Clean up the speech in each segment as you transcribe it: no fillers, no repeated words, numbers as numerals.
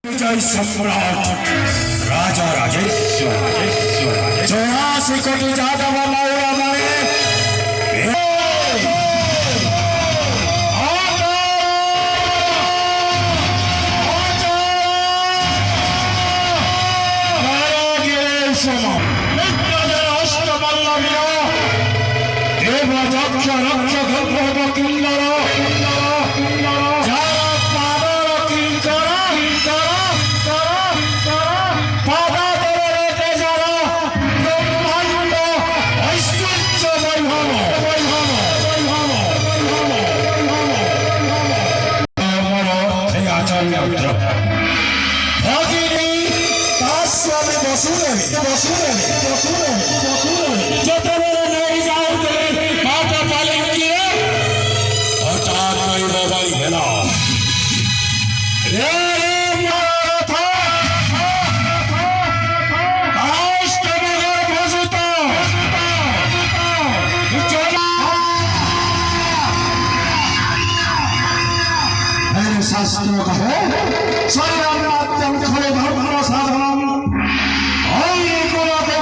जय सम्राट राजा राजेश्वर 84 कोटी जादव मौरा मरे शास्त्रों का है सर्वमात्यम खले धर्म साधनम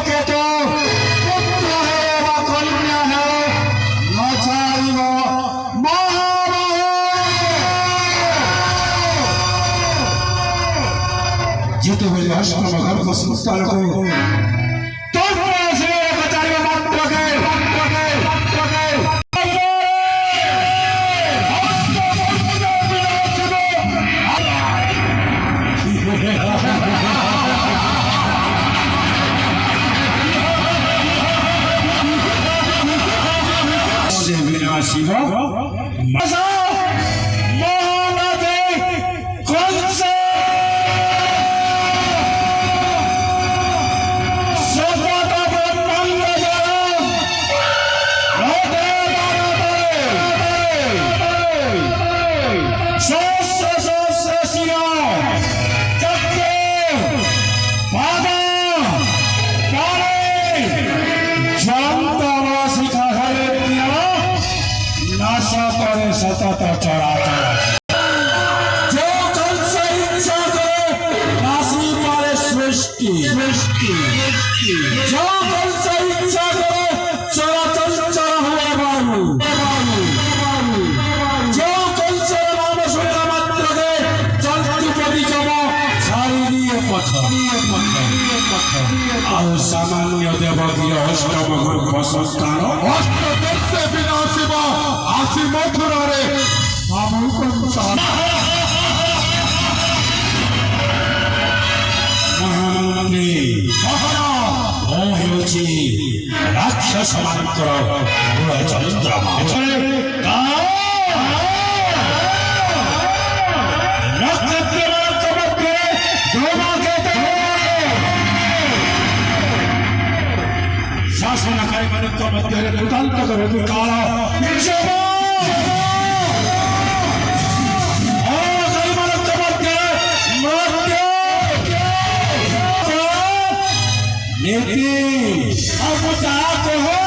के तो पुत्र है व कन्या है नचारी व जीते हुए अष्टम घर को संस्कार को शिवा सतत चराचर जो कल से इच्छा करे नासी पारे सृष्टि जो कल से इच्छा करे चराचर चरा हुआ बाबू जो कल से नाम सुनना मात्र के चलती पदी जमा सारी दिए पत्थर और सामान्य देवकी अष्टम गुरु संस्कार अष्टम से बिना शिवा आसी मथुरा रे महामंत्री राक्षस मात्र चंद्रमा शासन मध्य कृतांत करो काला नीति अब चाहते हो